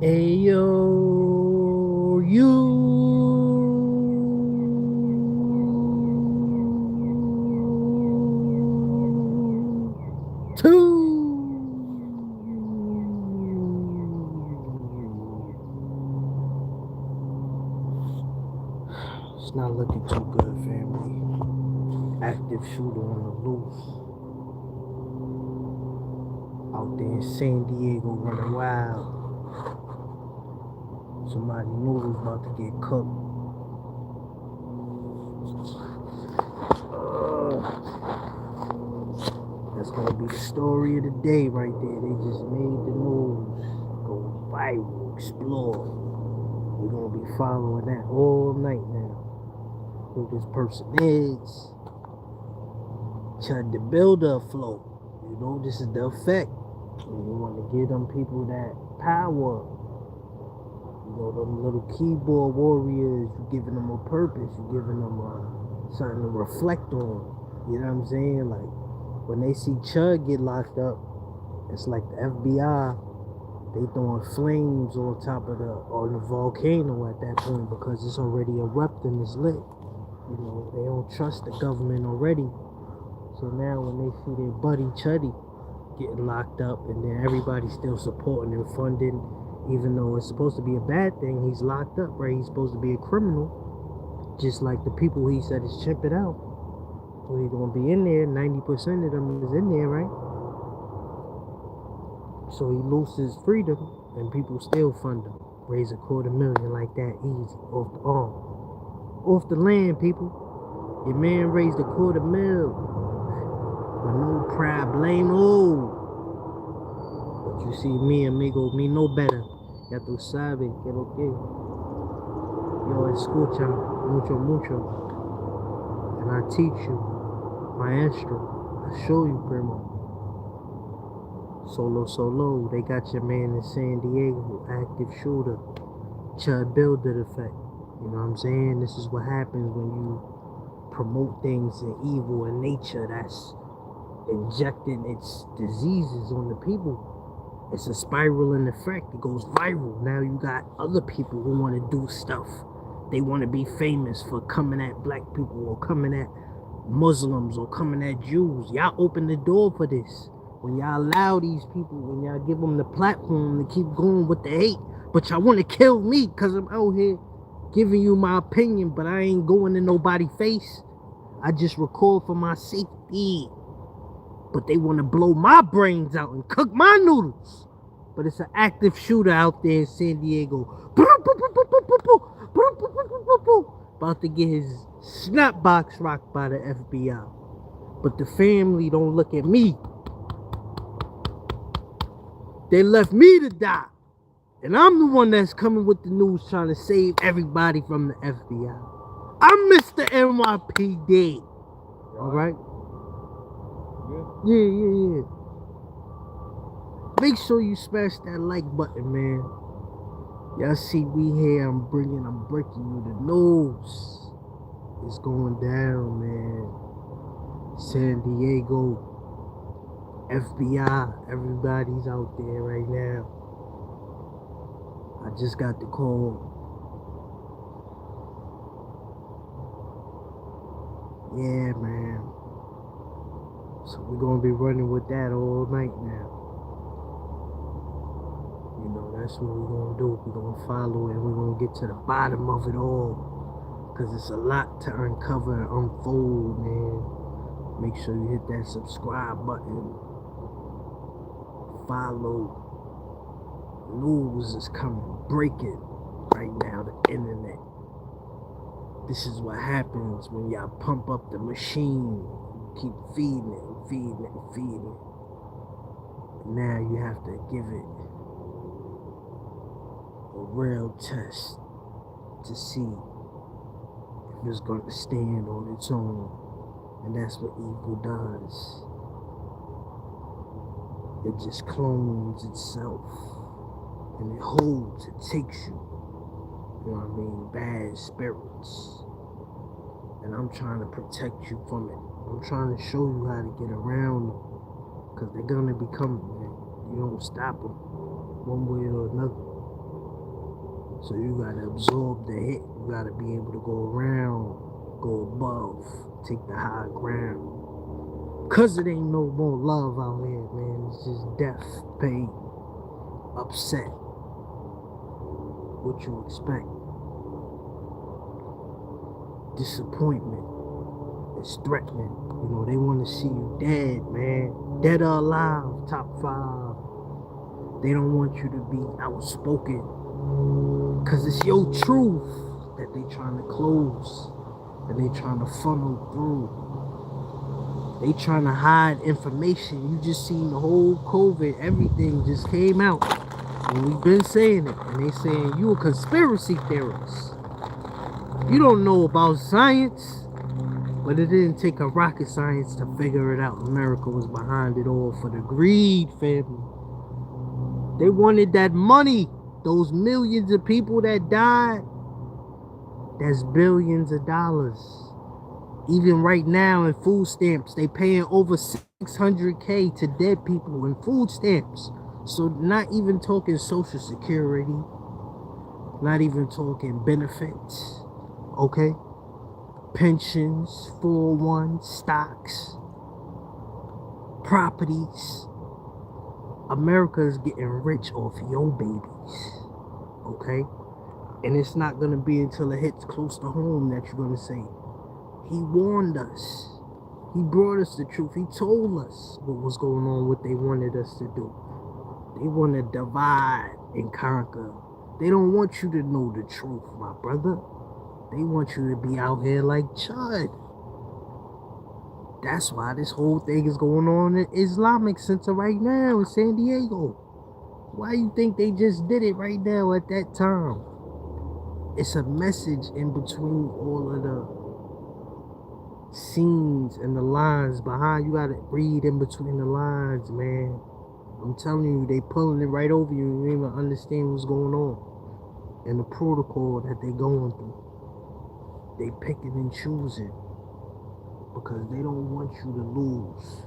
Ayo, you too. It's not looking too good, family. Active shooter on the loose. Out there in San Diego running wild. Somebody noodles about to get cooked. That's gonna be the story of the day right there. They just made the news go viral, explore. We're gonna be following that all night now. Who this person is. Chud the builder afloat. You know, this is the effect. You want to give them people that power. You know, them little keyboard warriors, you giving them a purpose, you giving them something to reflect on. You know what I'm saying? Like, when they see Chud get locked up, it's like the FBI, they throwing flames on top of the volcano at that point because it's already erupting, it's lit. You know, they don't trust the government already. So now when they see their buddy Chuddy getting locked up and then everybody's still supporting and funding, even though it's supposed to be a bad thing, he's locked up, right? He's supposed to be a criminal, just like the people he said is chimping out. So he's gonna be in there, 90% of them is in there, right? So he loses freedom and people still fund him. Raise $250,000 like that, easy, off the arm. Off the land, people. Your man raised $250,000. But no problemo. But you see, me, amigo, me no better. Ya tú sabes que lo que. Yo escucha mucho, mucho. And I teach you, maestro. I show you, primo. Solo. They got your man in San Diego, active shooter. Chud builder effect. You know what I'm saying? This is what happens when you promote things in evil in nature. That's injecting its diseases on the people. It's a spiraling effect. It goes viral. Now you got other people who want to do stuff. They want to be famous for coming at black people or coming at Muslims or coming at Jews. Y'all open the door for this. When y'all allow these people, when y'all give them the platform to keep going with the hate, but y'all want to kill me because I'm out here giving you my opinion, but I ain't going in nobody's face. I just record for my safety. But they want to blow my brains out and cook my noodles. But it's an active shooter out there in San Diego. About to get his snap box rocked by the FBI. But the family don't look at me. They left me to die. And I'm the one that's coming with the news trying to save everybody from the FBI. I'm Mr. NYPD. Alright? Yeah. Make sure you smash that like button, man. Y'all see we here. I'm breaking you the news. It's going down, man. San Diego, FBI, everybody's out there right now. I just got the call. Yeah, man. So we're gonna be running with that all night now. You know, that's what we're gonna do. We're gonna follow it and we're gonna get to the bottom of it all. Cause it's a lot to uncover and unfold, man. Make sure you hit that subscribe button. Follow. News is coming. Breaking right now, the internet. This is what happens when y'all pump up the machine. Keep feeding it. Now you have to give it a real test to see if it's going to stand on its own. And that's what evil does. It just clones itself. And it holds, it takes you. You know what I mean? Bad spirits. And I'm trying to protect you from it. I'm trying to show you how to get around them. Because they're going to be coming, man. You don't stop them one way or another. So you gotta absorb the hit. You gotta be able to go around, go above, take the high ground. Cause it ain't no more love out here, man. It's just death, pain, upset. What you expect? Disappointment. It's threatening. You know, they want to see you dead, man. Dead or alive, top 5. They don't want you to be outspoken. Cause it's your truth that they trying to close. And they trying to funnel through. They trying to hide information. You just seen the whole COVID, everything just came out. And we've been saying it. And they saying you a conspiracy theorist. You don't know about science. But it didn't take a rocket science to figure it out. America was behind it all for the greed, family. They wanted that money. Those millions of people that died, that's billions of dollars. Even right now in food stamps, they paying over $600K to dead people in food stamps. So not even talking Social Security, not even talking benefits, okay? Pensions, 401, stocks, properties. America is getting rich off your babies, okay? And it's not going to be until it hits close to home that you're going to say, he warned us. He brought us the truth. He told us what was going on, what they wanted us to do. They want to divide and conquer. They don't want you to know the truth, my brother. They want you to be out here like Chud. That's why this whole thing is going on in Islamic Center right now in San Diego. Why you think they just did it right now at that time? It's a message in between all of the scenes and the lines behind. You gotta read in between the lines, man. I'm telling you, they pulling it right over you. You don't even understand what's going on and the protocol that they going through. They picking and choosing because they don't want you to lose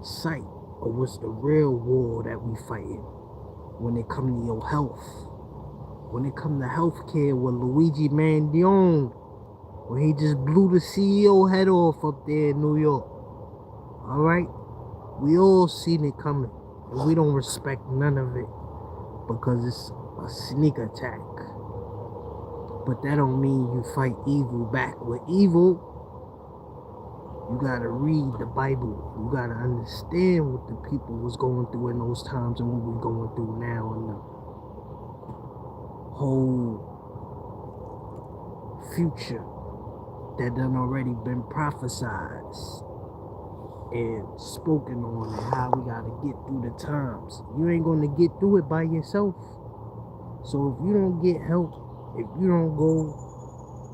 sight of what's the real war that we fighting when it come to your health. When it come to healthcare with Luigi Mandione, when he just blew the CEO head off up there in New York. All right? We all seen it coming. And we don't respect none of it because it's a sneak attack. But that don't mean you fight evil back with evil. You gotta read the Bible. You gotta understand what the people was going through in those times and what we're going through now, and the whole future that done already been prophesied and spoken on, and how we gotta get through the times. You ain't gonna get through it by yourself. So if you don't get help, if you don't go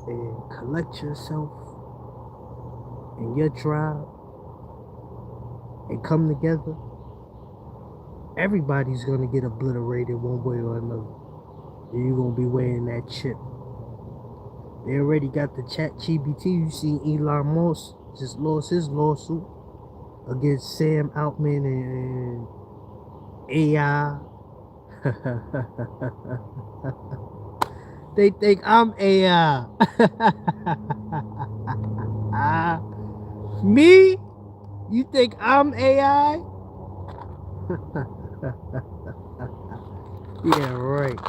and collect yourself and your tribe and come together, everybody's gonna get obliterated one way or another. And you're gonna be wearing that chip. They already got the ChatGPT. You see Elon Musk just lost his lawsuit against Sam Altman and AI. They think I'm AI. Me? You think I'm AI? Yeah, right.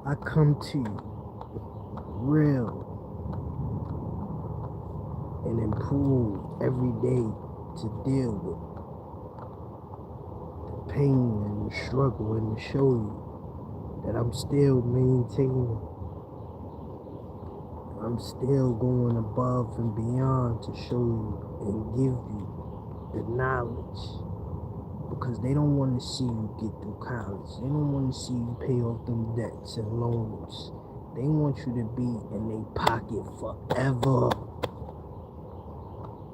I come to you real and improve every day to deal with the pain and the struggle, and to show you that I'm still maintaining. I'm still going above and beyond to show you and give you the knowledge, because they don't want to see you get through college. They don't want to see you pay off them debts and loans. They want you to be in their pocket forever.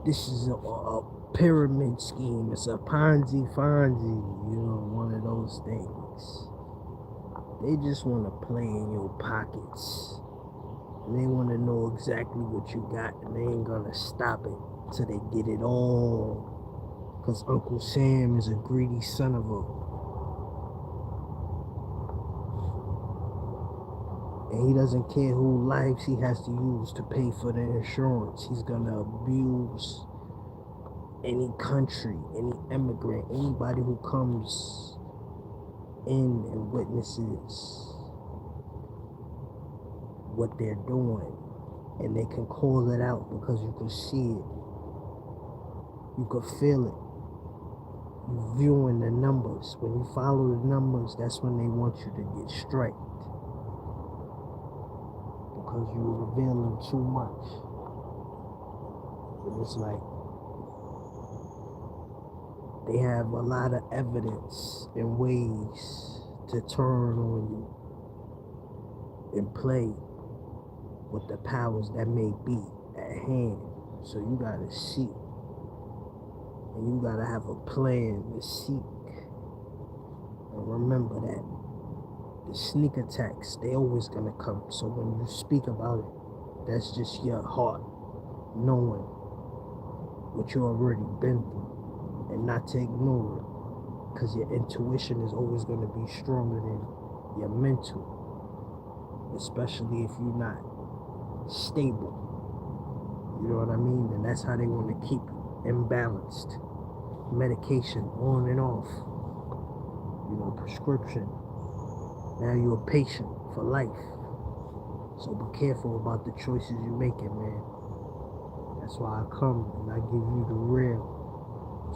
This is a pyramid scheme. It's a Ponzi, one of those things. They just want to play in your pockets. And they want to know exactly what you got, and they ain't gonna stop it till they get it all. Because Uncle Sam is a greedy son of a... And he doesn't care who lives he has to use to pay for the insurance. He's gonna abuse any country, any immigrant, anybody who comes in and witnesses what they're doing. And they can call it out because you can see it. You can feel it. You viewing the numbers. When you follow the numbers, that's when they want you to get straight. Because you're revealing too much. And it's like they have a lot of evidence and ways to turn on you and play with the powers that may be at hand. So you gotta seek. And you gotta have a plan to seek. And remember that the sneak attacks, they always gonna come. So when you speak about it, that's just your heart knowing what you already been through, and not to ignore it, because your intuition is always gonna be stronger than your mental, especially if you're not stable. You know what I mean? And that's how they want to keep you imbalanced. Medication on and off, prescription. Now you're a patient for life. So be careful about the choices you're making, man. That's why I come and I give you the real,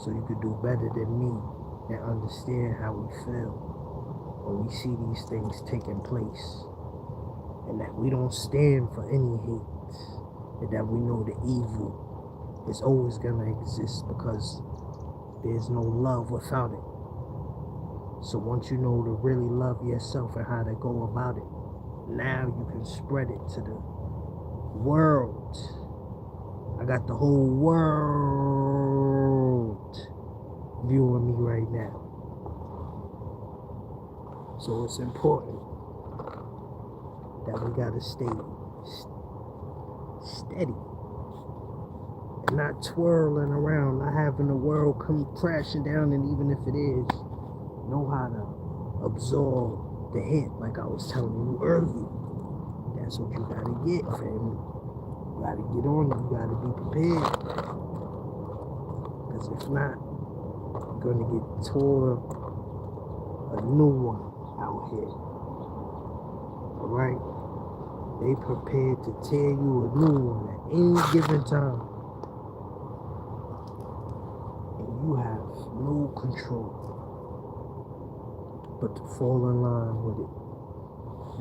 so you could do better than me and understand how we feel when we see these things taking place, and that we don't stand for any hate, and that we know the evil is always gonna exist because there's no love without it. So once you know to really love yourself and how to go about it, now you can spread it to the world. I got the whole world viewing me right now. So it's important that we gotta stay steady and not twirling around, not having the world come crashing down. And even if it is, know how to absorb the hit, like I was telling you earlier. That's what you gotta get, family. You gotta get on it. You gotta be prepared. Because if not, you're gonna get tore a new one out here. Alright? They prepared to tear you a new one at any given time. And you have no control but to fall in line with it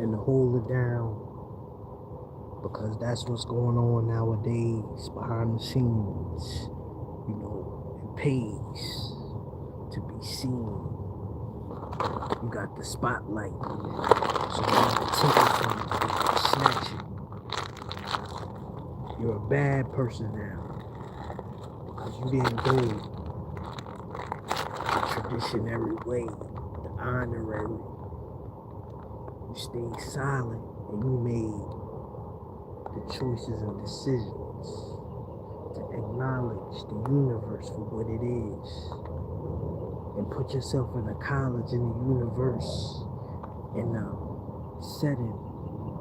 and to hold it down, because that's what's going on nowadays behind the scenes. It pays to be seen. You got the spotlight, so you have to take it from you, snatch it. You're a bad person now because you didn't go the traditionary way, the honorary. You stayed silent and you made the choices and decisions to acknowledge the universe for what it is and put yourself in a college in the universe, in a setting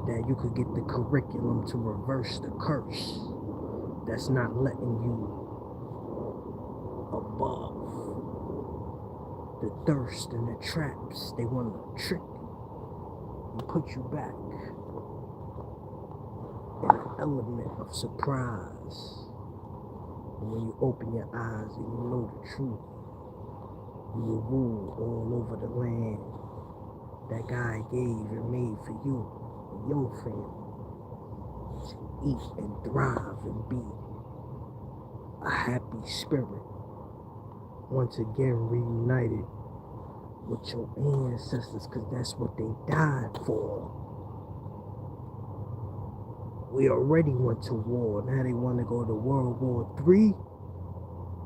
that you could get the curriculum to reverse the curse that's not letting you above the thirst and the traps. They want to trick you and put you back in an element of surprise. And when you open your eyes and you know the truth, you will rule all over the land that God gave and made for you and your family to eat and thrive and be a happy spirit, once again reunited with your ancestors, because that's what they died for. We already went to war. Now they want to go to World War III,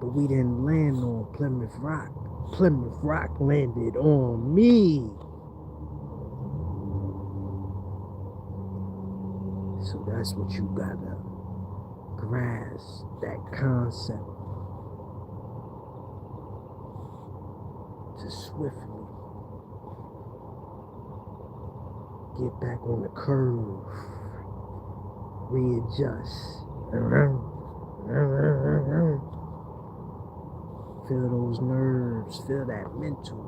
but we didn't land on Plymouth Rock. Plymouth Rock landed on me. So that's what you gotta grasp, that concept, to swiftly get back on the curve, readjust. Feel those nerves, feel that mental.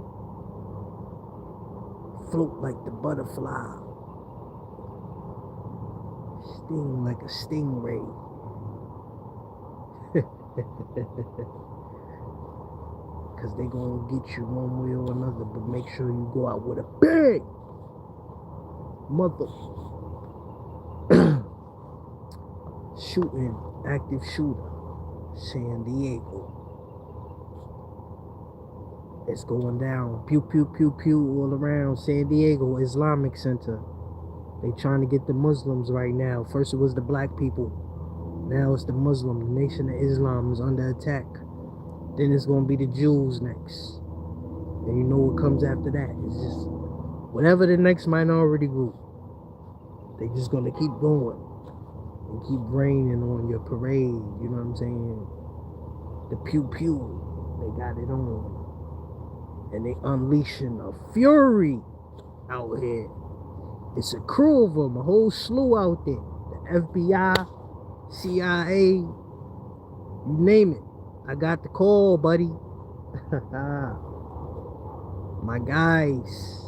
Float like the butterfly, sting like a stingray. Cause they gonna get you one way or another, but make sure you go out with a bang, mother. Shooting, active shooter, San Diego. It's going down. Pew, pew, pew, pew all around San Diego Islamic Center. They trying to get the Muslims right now. First it was the black people. Now it's the Muslim. The Nation of Islam is under attack. Then it's going to be the Jews next. And you know what comes after that. It's just whatever the next minority group. They just going to keep going. And keep raining on your parade. You know what I'm saying? The pew pew. They got it on. And they unleashing a fury out here. It's a crew of them, a whole slew out there. The FBI, CIA, you name it. I got the call, buddy. My guys.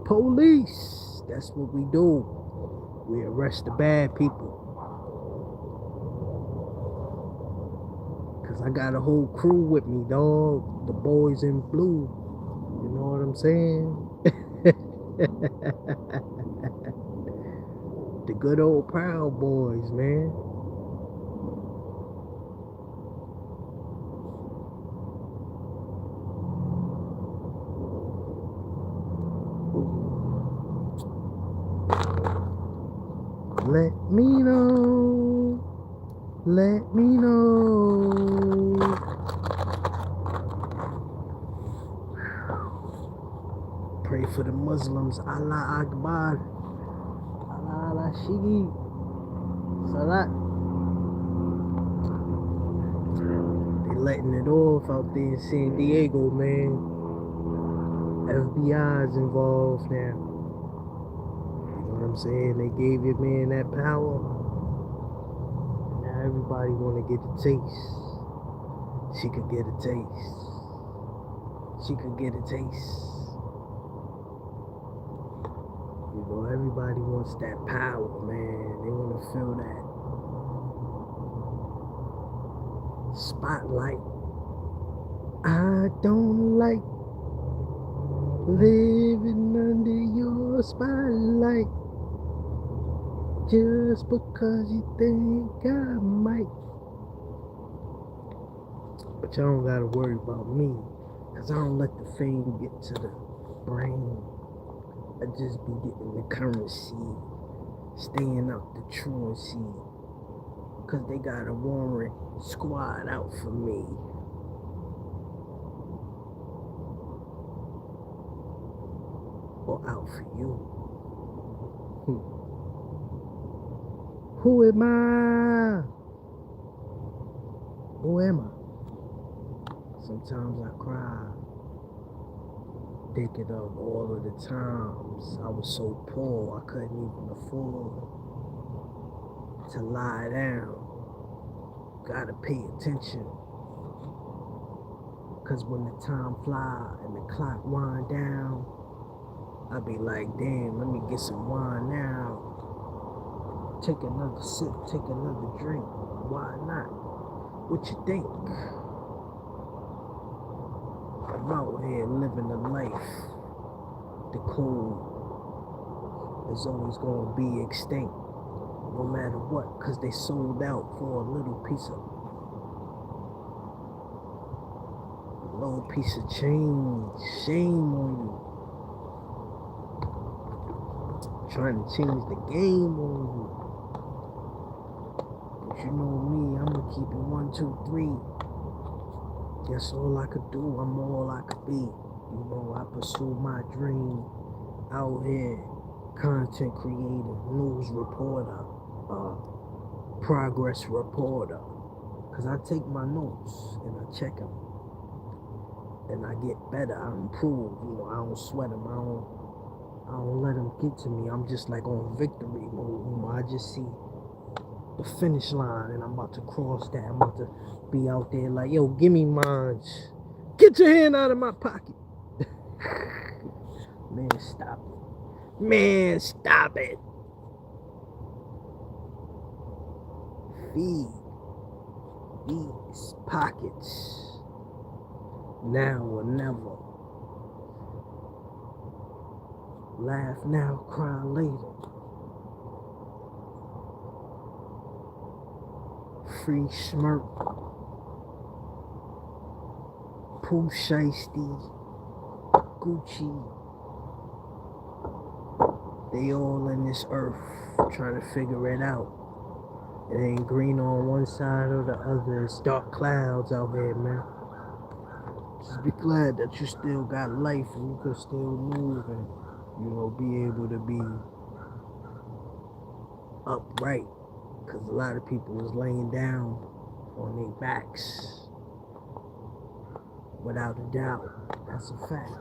Police. That's what we do. We arrest the bad people. Cause I got a whole crew with me, dog. The boys in blue. You know what I'm saying? The good old Proud Boys, man. Let me know. Let me know. Pray for the Muslims. Allah Akbar. Allah Allah Shigi. Salat. They letting it off out there in San Diego, man. FBI's involved now. You know what I'm saying? They gave your man that power. Now everybody wanna get a taste. She could get a taste. She could get a taste. You know, everybody wants that power, man. They want to feel that spotlight. I don't like living under your spotlight just because you think I might. But y'all don't gotta worry about me, cause I don't let the fame get to the brain. I just be getting the currency, staying out the truancy, cause they got a warrant squad out for me. Or out for you. Who am I? Who am I? Sometimes I cry, thinking of all of the times I was so poor I couldn't even afford to lie down. Gotta pay attention, cause when the time fly and the clock wind down, I be like, damn, let me get some wine now. Take another sip, take another drink. Why not? What you think? I'm out here living a life. The code is always going to be extinct, no matter what, because they sold out for a little piece of change. Shame on you. Trying to change the game on you. But you know me, I'm going to keep it 1, 2, 3. That's all I could do. I'm all I could be. You know, I pursue my dream out here. Content creator, news reporter, progress reporter. Because I take my notes and I check them. And I get better. I improve. You know, I don't sweat them. I I don't let them get to me. I'm just like on victory mode. I just see the finish line and I'm about to cross that. I'm about to be out there like, yo, give me mines. Get your hand out of my pocket. Man, stop it. Man, stop it. Feed these pockets. Now or never. Laugh now, cry later. Free smirk. Pooh Shiesty. Gucci. They all in this earth trying to figure it out. It ain't green on one side or the other. It's dark clouds out here, man. Just be glad that you still got life and you can still move and, be able to be upright. Because a lot of people is laying down on their backs. Without a doubt. That's a fact.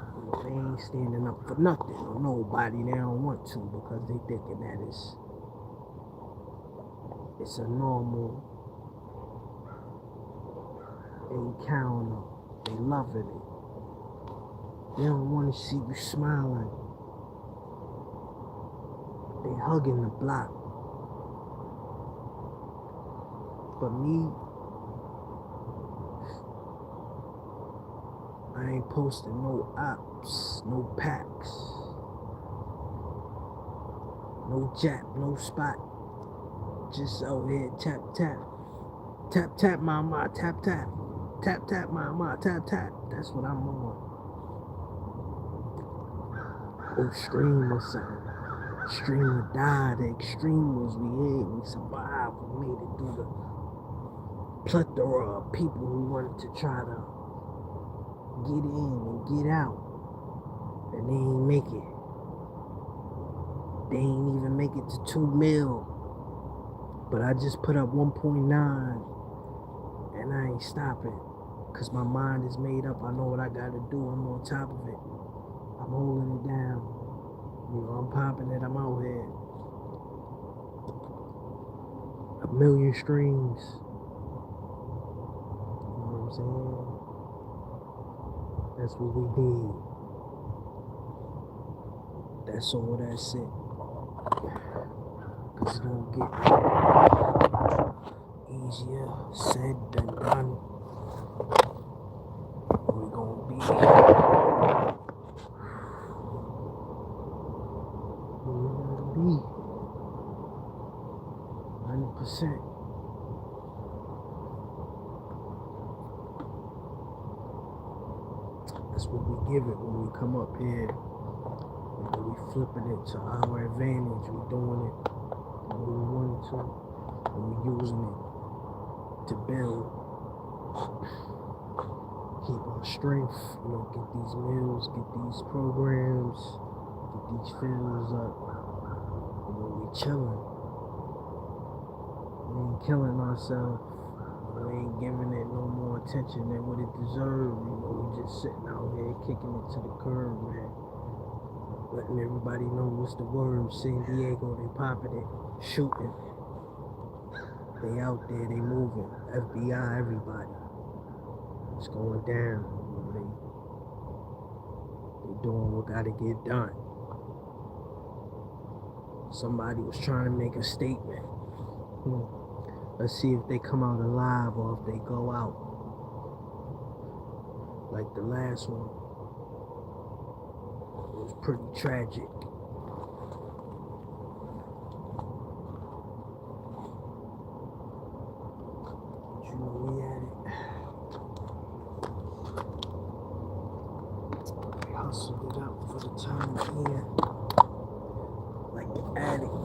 They ain't standing up for nothing or nobody. They don't want to because they thinking that it's a normal encounter. They loving it. They don't want to see you smiling. They hugging the block. But me, I ain't posting no ops, no packs, no jab, no spot. Just out here tap tap. Tap tap mama, tap tap. Tap tap mama, tap tap. That's what I'm on. Or stream or something. Stream or die. The extreme was we hit, we survived, we made it through the plethora of people who wanted to try to get in and get out. And they ain't make it. They ain't even make it to 2 mil. But I just put up 1.9 and I ain't stopping. Cause my mind is made up. I know what I gotta do. I'm on top of it. I'm holding it down. I'm popping it. I'm out here. 1 million streams. You know what I'm saying? That's what we need. That's all, that's it. Cause it don't get easier said than done. We're gonna be 100%. That's what we give it when we come up here. We flipping it to our advantage. We doing it when we want to. And we using it to build. Keep our strength. Get these meals, get these programs, get these fills up. We chilling. We ain't killing ourselves. We ain't giving it no more attention than what it deserves. We just sitting out here kicking it to the curb, man. Letting everybody know what's the word. San Diego, they popping it, shooting. They out there, they moving. FBI, everybody. It's going down. They doing what gotta get done. Somebody was trying to make a statement. Let's see if they come out alive or if they go out. Like the last one. It was pretty tragic. But we had it. We hustled it up for the time being. Like the addict.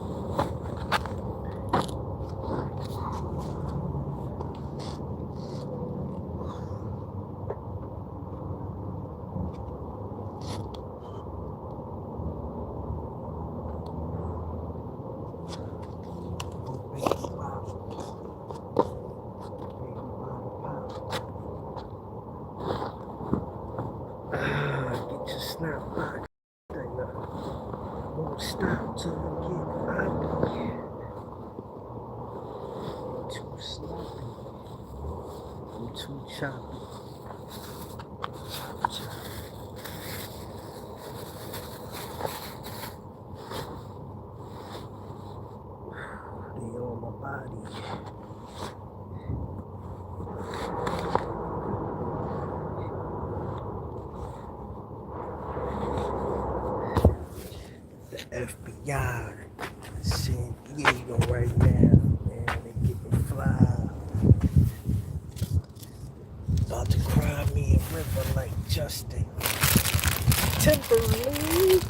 Get your snap back. too choppy. They on my body. The FBI, San Diego right now, man, they getting fly. About to cry me a river like Justin Timberlake.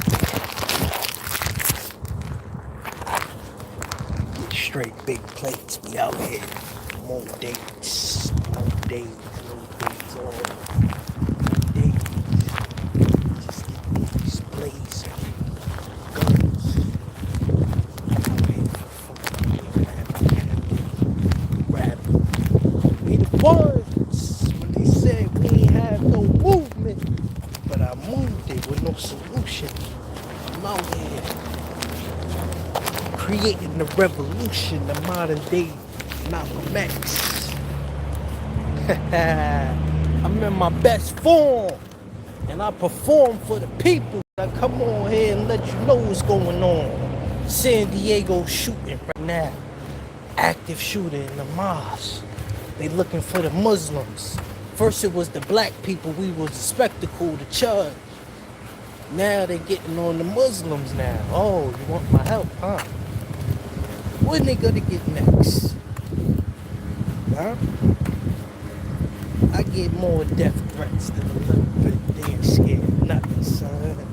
Get straight big plates, we out here. More dates, no days, all days. Just get these plates and guns. Rap. We the ones when they said we ain't have no movement, but I moved it with no solution. I'm out here creating the revolution, the modern day Malcolm X. I'm in my best form, and I perform for the people. I come on here and let you know what's going on. San Diego shooting right now. Active shooter in the mosque. They looking for the Muslims. First it was the black people. We was a spectacle to charge. Now they getting on the Muslims now. Oh, you want my help, huh? When they gonna get next? Huh? I get more death threats than a little bit. They ain't scared of nothing, son.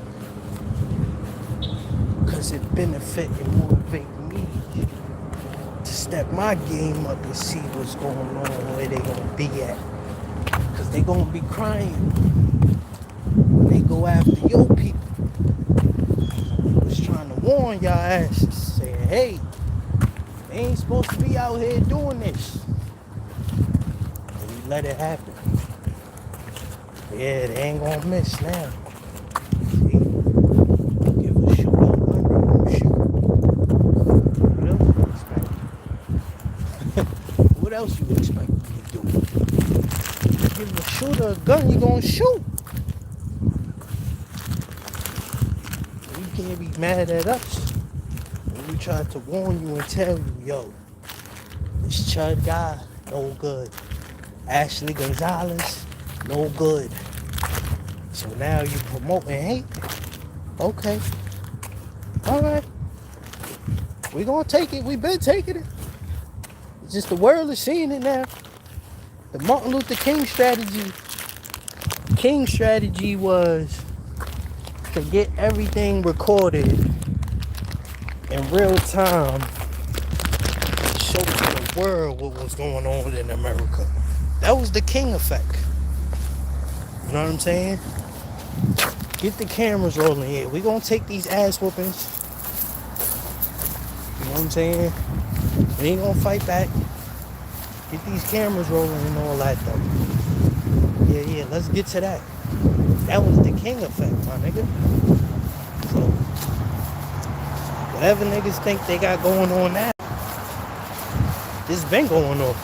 Cause it benefit and motivate me to step my game up and see what's going on, where they gonna be at. Cause they gonna be crying. They go after your people. I was trying to warn y'all asses, saying, hey, they ain't supposed to be out here doing this. And you let it happen. Yeah, they ain't gonna miss now. See? Give a shoot up under, shoot. What else you expect me to do? Give a shooter a gun, you gonna shoot. You can't be mad at us. When we tried to warn you and tell you, yo, this Chud guy, no good. Ashley Gonzalez, no good. So now you promoting hate? Okay. Alright. We gonna take it. We been taking it. It's just the world is seeing it now. The Martin Luther King strategy. King's strategy was to get everything recorded in real time and show to the world what was going on in America. That was the King effect. You know what I'm saying? Get the cameras rolling here. We gonna take these ass whoopings. You know what I'm saying? We ain't gonna fight back. Get these cameras rolling and all that though. Yeah, let's get to that. That was the King effect, my nigga. So, whatever niggas think they got going on now, this been going on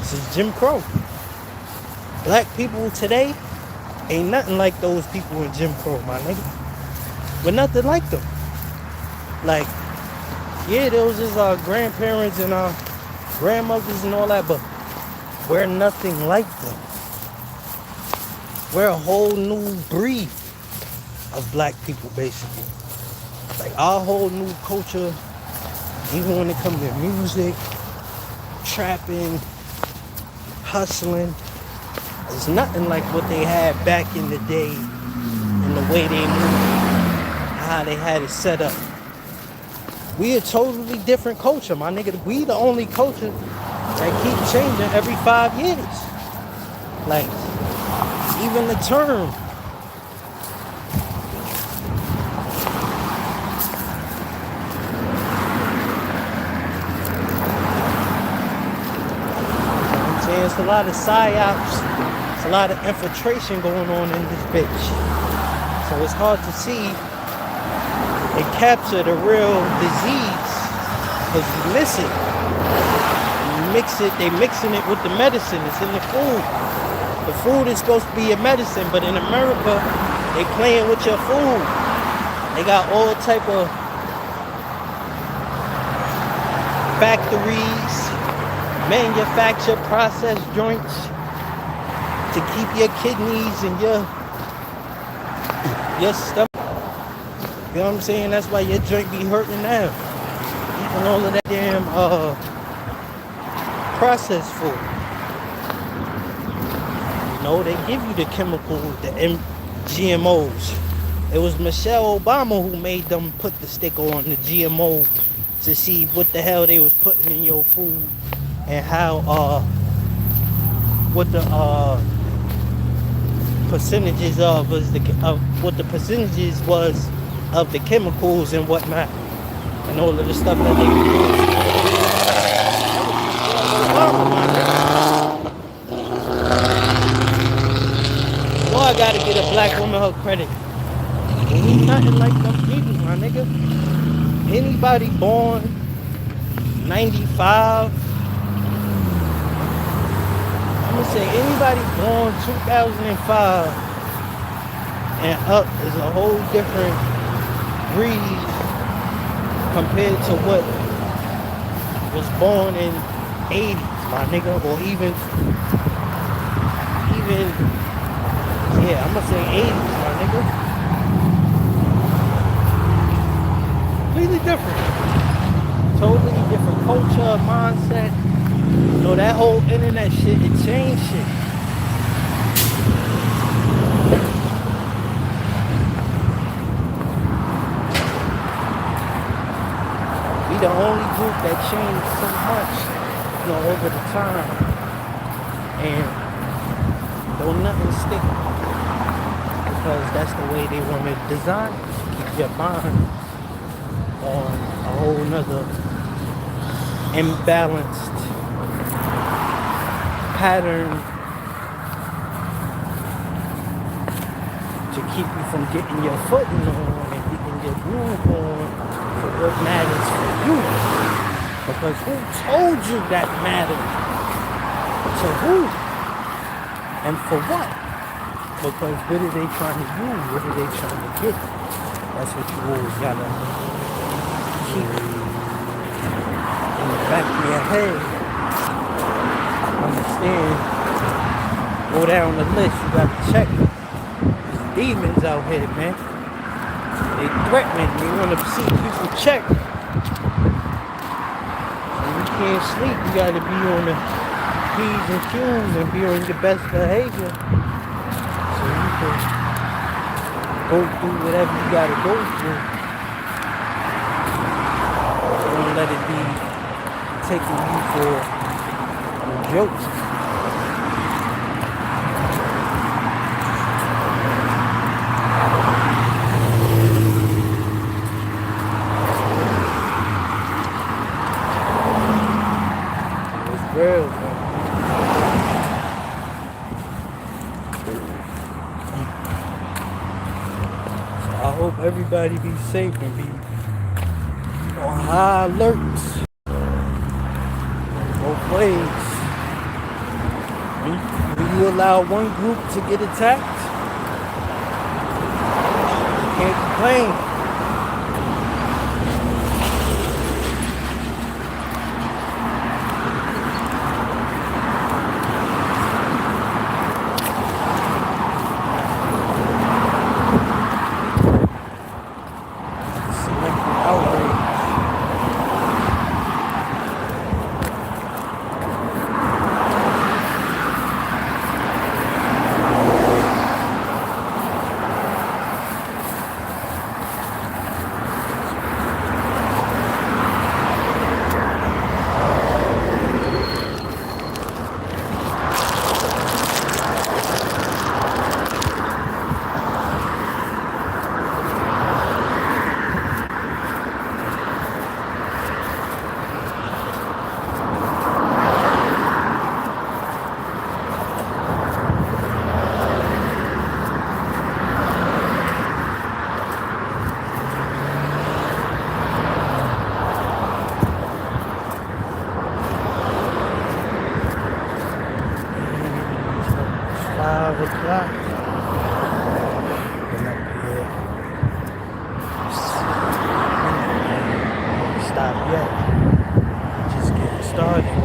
since Jim Crow. Black people today ain't nothing like those people in Jim Crow, my nigga. We're nothing like them. Like, yeah, those is our grandparents and our grandmothers and all that, but we're nothing like them. We're a whole new breed of black people, basically. Like, our whole new culture, even when it comes to music, trapping, hustling, it's nothing like what they had back in the day and the way they moved, how they had it set up. We a totally different culture, my nigga. We the only culture that keep changing every 5 years. Like, even the term. It's a lot of psyops, it's a lot of infiltration going on in this bitch. So it's hard to see and capture the real disease because you miss it. You they mixing it with the medicine. It's in the food. The food is supposed to be your medicine, but in America, they playing with your food. They got all type of factories, manufacture processed joints to keep your kidneys and your stomach. You know what I'm saying? That's why your joint be hurting now. Eating all of that damn processed food. You know, they give you the chemicals, the GMOs. It was Michelle Obama who made them put the sticker on the GMO to see what the hell they was putting in your food and how what the percentages of what the percentages was of the chemicals and whatnot and all of the stuff that they were doing. Well, I gotta get a black woman her credit. We nothing like them people, my nigga. Anybody born 95, I'm gonna say anybody born 2005 and up is a whole different breed compared to what was born in 80s, my nigga, or even yeah, I'm gonna say 80s, my nigga. Completely different. Totally different culture, mindset. You know, that whole internet shit, it changed shit. We the only group that changed so much, you know, over the time. And don't nothing stick. Because that's the way they want to design it. Keep your mind on a whole nother imbalanced pattern to keep you from getting your footing on and getting your groove on for what matters for you. Because who told you that mattered? To who? And for what? Because what are they trying to do? What are they trying to get? That's what you always gotta keep in the back of your head. Understand. Go down the list. You gotta check. There's demons out here, man. They threatening. They want to see people check. And you can't sleep. You gotta be on the P's and Q's and be on your best behavior. So you can go through whatever you gotta go through. Don't let it be taking you for jokes. It's real, man. So I hope everybody be safe and be on high alert. Both ways. When you allow one group to get attacked, you can't complain. Selective outrage. 5 o'clock. Been up here. Don't stop yet. Just getting started.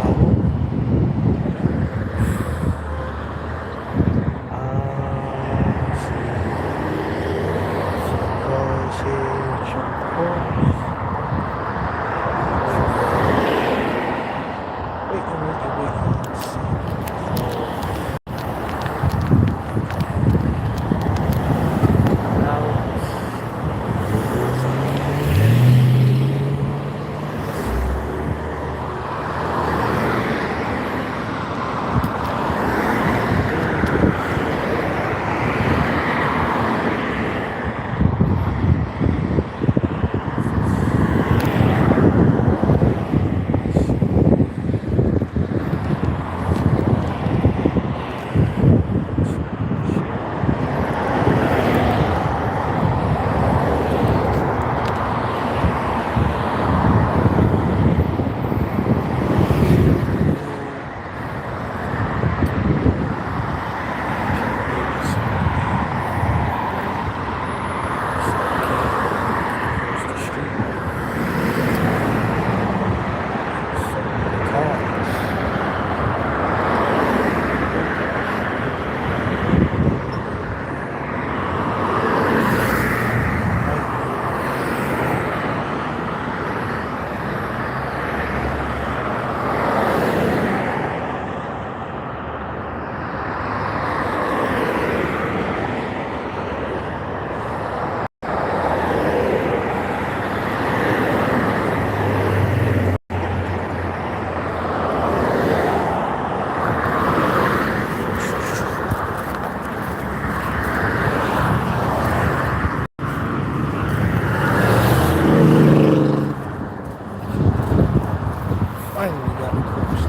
Finally got close.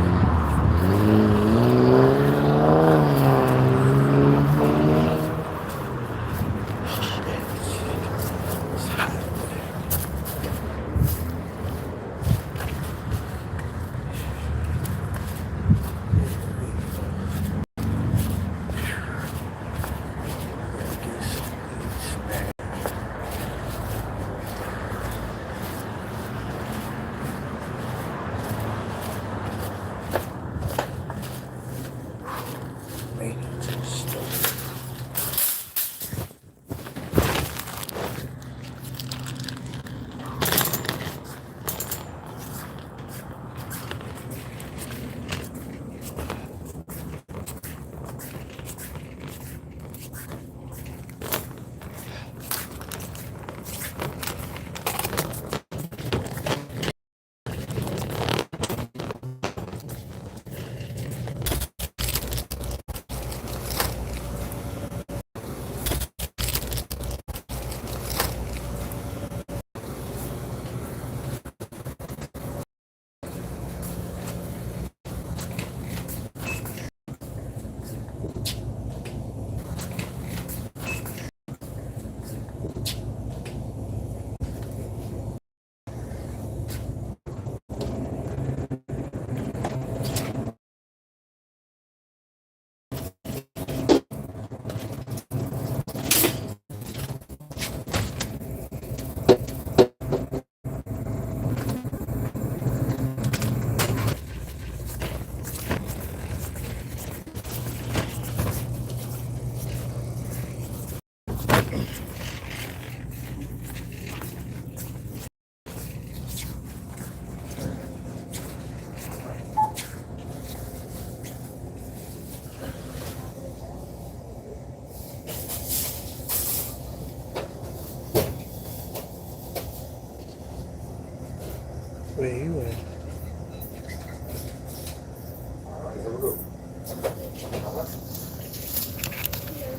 Where you at?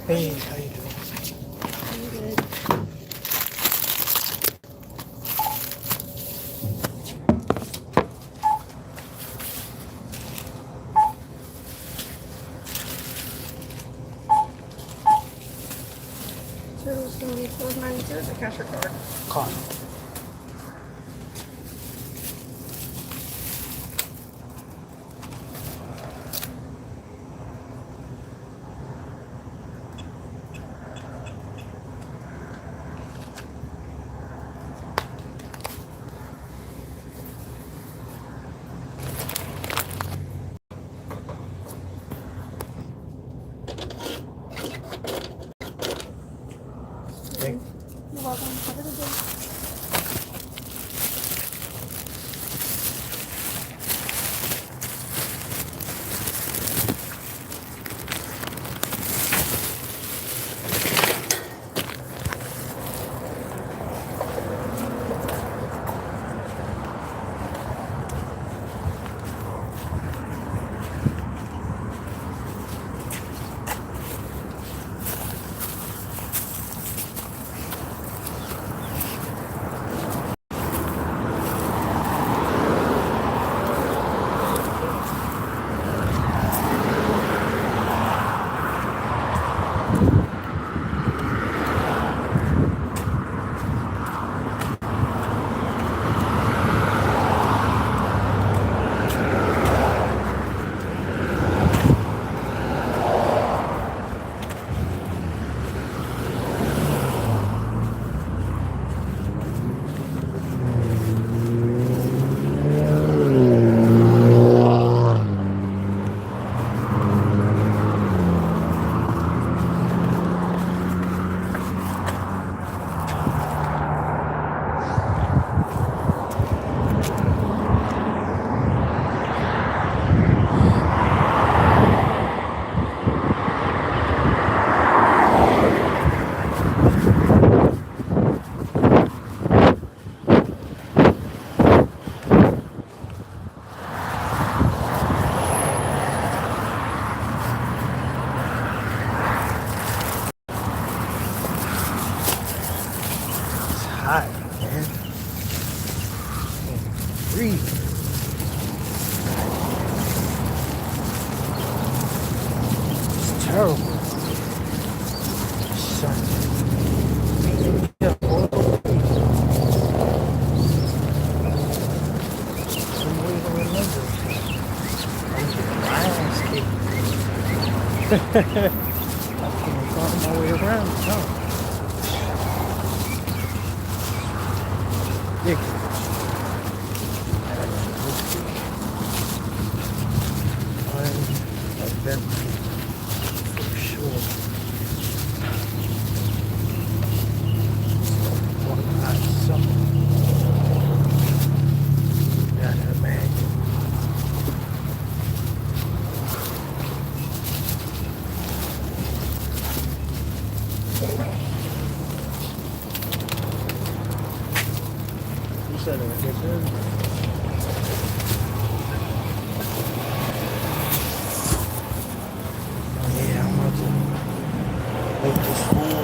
Hey, how you doing? I'm good. So it's gonna be $4.92 the cash or card. Card. terrible. Son. Yeah, all the way. Some way to remember. I'm getting my ass kicked. I can't find my way around it, no. Ridiculous. Uneventful for sure. One hot summer. You gotta imagine. You said it, I guess. Yeah, I'm about to make this food.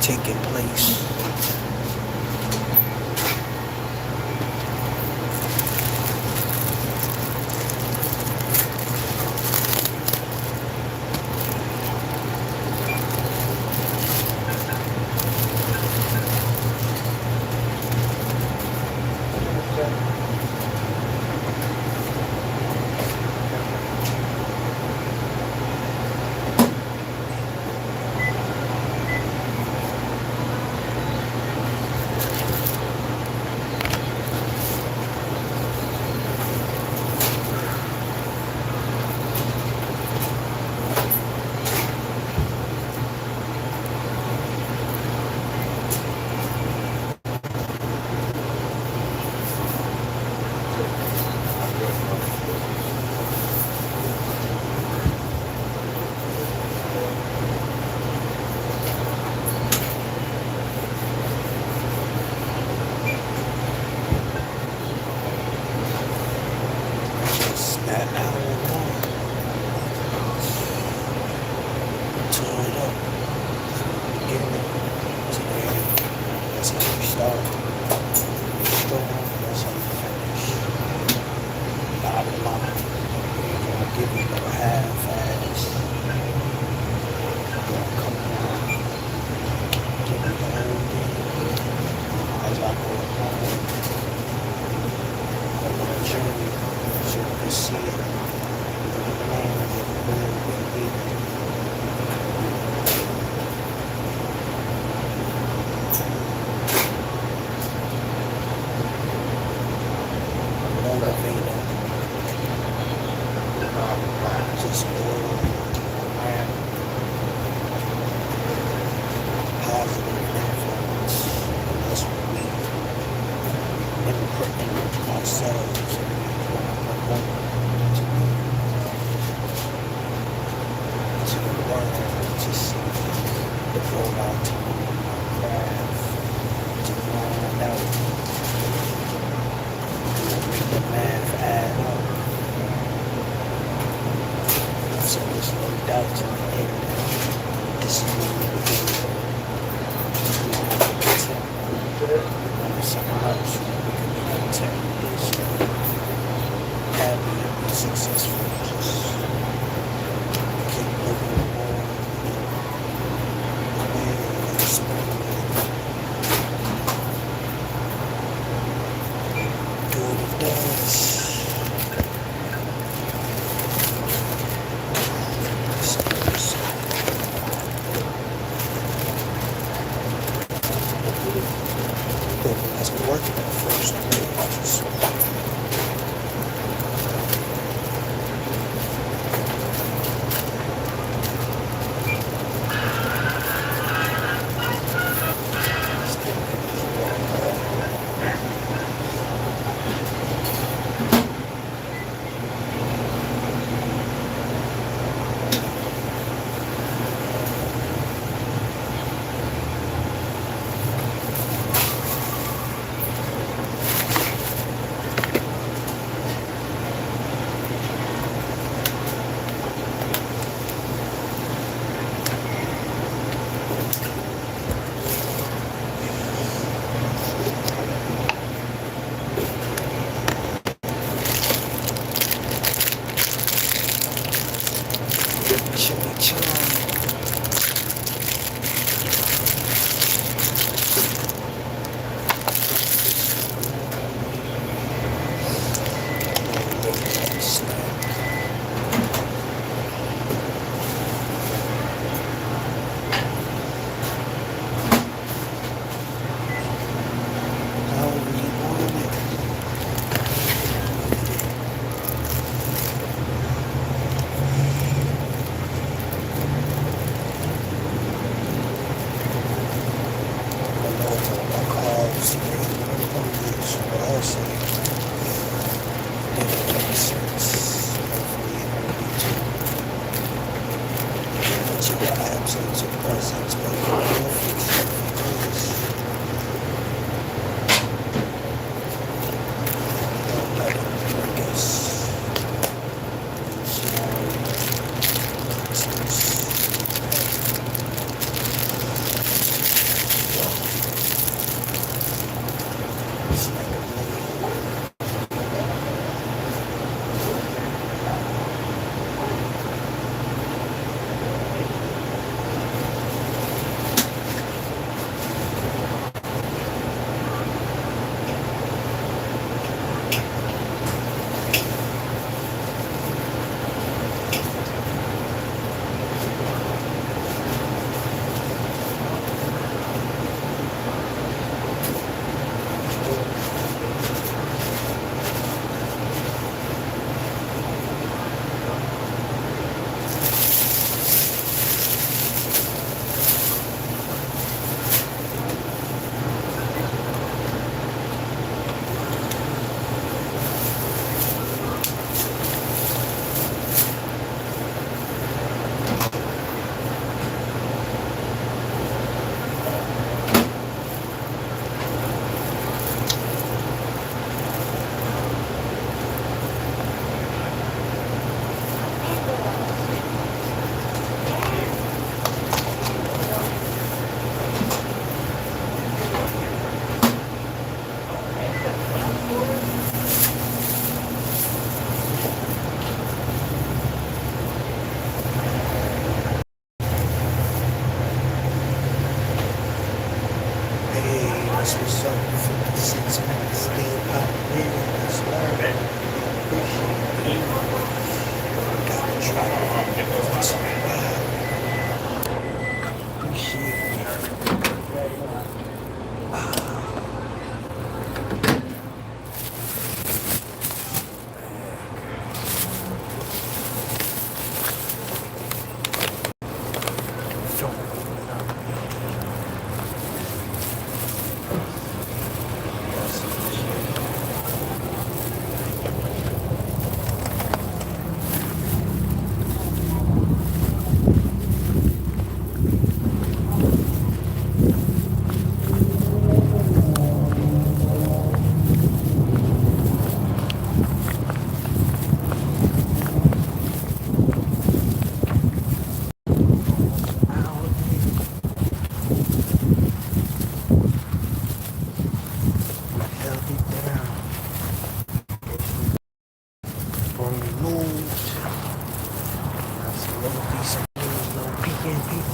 Taking place.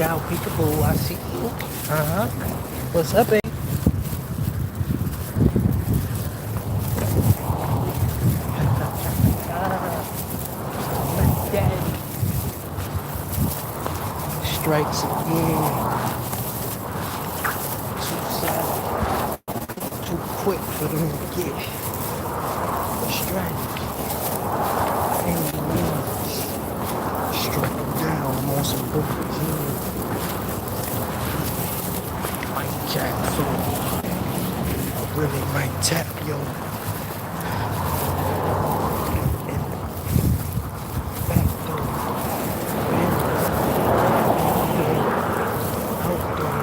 Out, peekaboo, I see you. What's up, babe? Daddy. Strikes again. Too sad. Too quick for them to get a strike. And struck him down. I'm on some broken jeans. Jack, so I really might tap yo. And back door. Out door.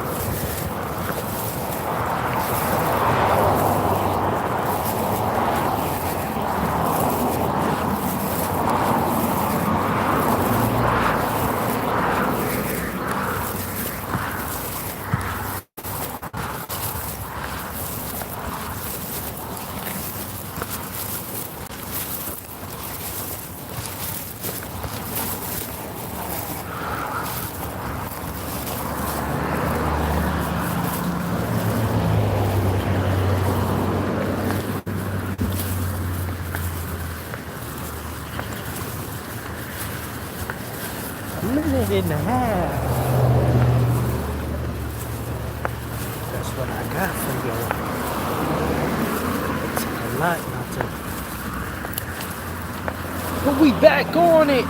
Minute and a half. That's what I got for you. It took a lot not to. But we back on it.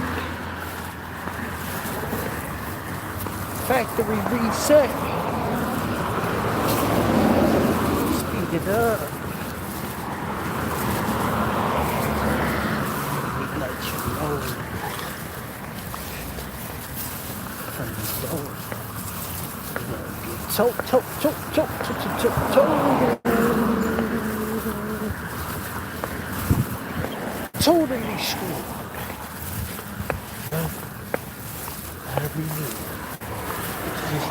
Factory reset. Speed it up. We let you know. Totally screwed. Whatever you need. Just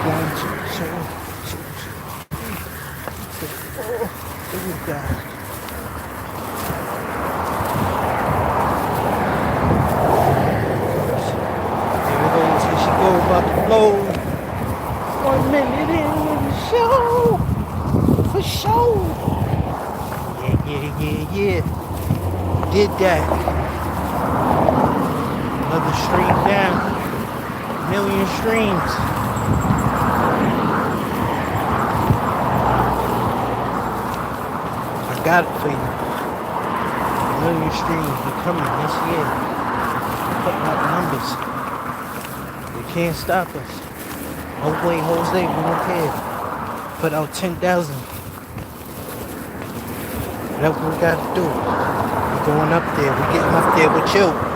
one, two, three, four. Here we go. About to blow 1 minute in the show for sure. Yeah. Did that. Another stream down. 1,000,000 streams. I got it for you. 1,000,000 streams are coming this year. Putting up numbers. Can't stop us. No way, Jose, we don't care. Put out 10,000. That's what we gotta do. We're going up there. We're getting up there with you.